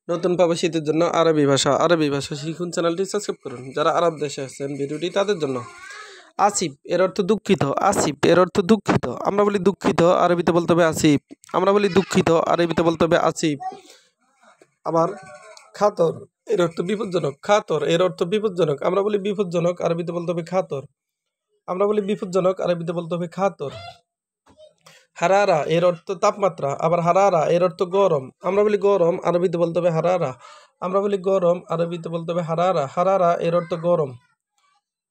নতুন প্রবাসীদের জন্য আরবি ভাষা শিখুন, চ্যানেলটি সাবস্ক্রাইব করুন। যারা আরব দেশে আছেন ভিডিওটি তাদের জন্য। আসিফ এর অর্থ দুঃখিত। আসিফ এর অর্থ দুঃখিত। আমরা বলি দুঃখিত, আরবিতে বলতে হবে আসিফ। আমরা বলি দুঃখিত, আরবিতে বলতে হবে আসিফ। আবার খাতর এর অর্থ বিপজ্জনক। খাতর এর অর্থ বিপজ্জনক। আমরা বলি বিপজ্জনক, আরবিতে বলতে হবে খাতর। আমরা বলি বিপজ্জনক, আরবিতে বলতে হবে খাতর। হারারা এর অর্থ তাপমাত্রা। আবার হারারা এর অর্থ গরম। আমরা বলি গরম, আরবিতে বলতে হবে হারারা। আমরা বলি গরম, আরবিতে বলতে হবে হারারা। হারারা এর অর্থ গরম।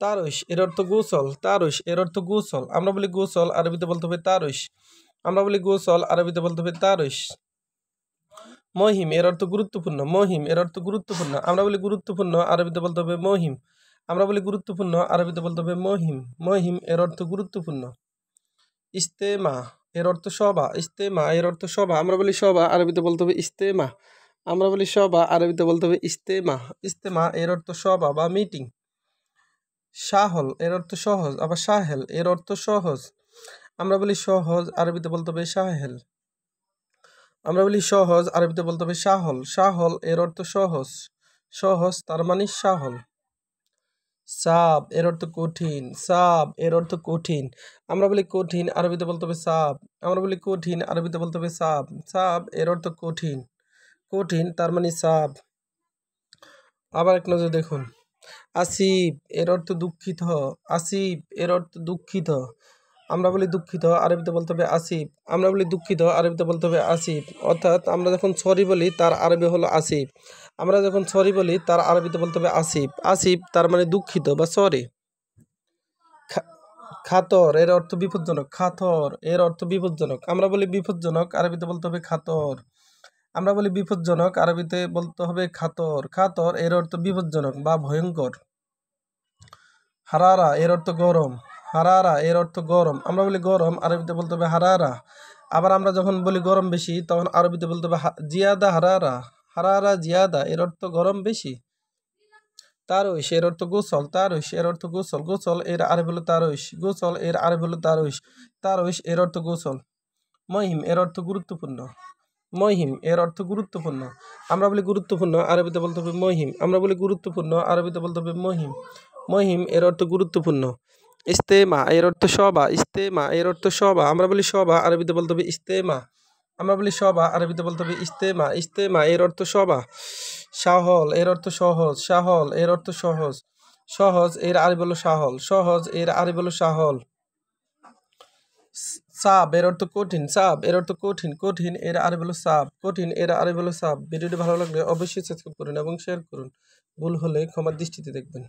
তারুশ এর অর্থ গোসল। তারুশ এর অর্থ গোসল। আমরা বলি গোসল, আরবিতে বলতে হবে তারুশ। আমরা বলি গোসল, আরবিতে বলতে হবে তারুশ। মহিম এর অর্থ গুরুত্বপূর্ণ। মহিম এর অর্থ গুরুত্বপূর্ণ। আমরা বলি গুরুত্বপূর্ণ, আরবিতে বলতে হবে মহিম। আমরা বলি গুরুত্বপূর্ণ, আরবিতে বলতে হবে মহিম। মহিম এর অর্থ গুরুত্বপূর্ণ। ইস্তেমা এর অর্থ সভা। ইস্তেমা এর অর্থ সভা। আমরা বলি সভা, আরবিতে বলতে হবে ইস্তেমা। আমরা বলি সভা, আরবিতে বলতে হবে ইস্তেমা। ইস্তেমা এর অর্থ সভা বা মিটিং। সাহল এর অর্থ সহজ। আবার সাহেল এর অর্থ সহজ। আমরা বলি সহজ, আরবিতে বলতে হবে সাহেল। আমরা বলি সহজ, আরবিতে বলতে হবে সাহল। সাহল এর অর্থ সহজ। সহজ তার মানে সাহল। সাব এর অর্থ কঠিন। সাব এর অর্থ কঠিন। আমরা বলি কঠিন, আরবিতে বলতে হবে সাব। আমরা বলি কঠিন, আরবিতে বলতে হবে সাব। সাব এর অর্থ কঠিন। কঠিন তার মানে সাব। আবার এক নজর দেখুন। আসিফ এর অর্থ দুঃখিত। আসিফ এর অর্থ দুঃখিত। আমরা বলি দুঃখিত, আরবিতে বলতে হবে আসিফ। আমরা বলি দুঃখিত, আরবিতে বলতে হবে আসিফ। অর্থাৎ আমরা যখন সরি বলি তার আরবি হলো আসিফ। আমরা যখন সরি বলি তার আরবিতে বলতে হবে আসিফ। আসিফ তার মানে দুঃখিত বা সরি। খাতর এর অর্থ বিপজ্জনক। খাতর এর অর্থ বিপজ্জনক। আমরা বলি বিপজ্জনক, আরবিতে বলতে হবে খাতর। আমরা বলি বিপজ্জনক, আরবিতে বলতে হবে খাতর। খাতর এর অর্থ বিপজ্জনক বা ভয়ঙ্কর। হারারা এর অর্থ গরম। হারারা এর অর্থ গরম। আমরা বলি গরম, আরবিতে বলতে হবে হারারা। আবার আমরা যখন বলি গরম বেশি তখন আরবিতে বলতে হবে জিয়াদা হারারা। হারারা জিয়াদা এর অর্থ গরম বেশি। তারুশ এর অর্থ গোসল। তারুশ এর অর্থ গোসল। গোসল এর আরবি হলো তারুশ। গোসল এর আরবি হলো তারুশ। তারুশ এর অর্থ গোসল। মহিম এর অর্থ গুরুত্বপূর্ণ। মহিম এর অর্থ গুরুত্বপূর্ণ। আমরা বলি গুরুত্বপূর্ণ, আরবিতে বলতে হবে মহিম। আমরা বলি গুরুত্বপূর্ণ, আরবিতে বলতে হবে মহিম। মহিম এর অর্থ গুরুত্বপূর্ণ। ইস্তেমা এর অর্থ সভা। ইস্তেমা এর অর্থ সভা। আমরা বলি সভা, আরবিতে বলতে হবে ইস্তেমা। আমরা বলি সভা, আরবিতে বলতে হবে ইস্তেমা। ইস্তেমা এর অর্থ সভা। সাহল এর অর্থ সহজ। সাহল এর অর্থ সহজ। সহজ এর আরবি হলো সাহল। সহজ এর আরবি হলো সাহল। সাব এর অর্থ কঠিন। সাব এর অর্থ কঠিন। কঠিন এর আরবি হলো সাব। কঠিন এর আরবি হলো সাব। ভিডিওটি ভালো লাগলে অবশ্যই সাবস্ক্রাইব করুন এবং শেয়ার করুন। ভুল হলে ক্ষমার দৃষ্টিতে দেখবেন।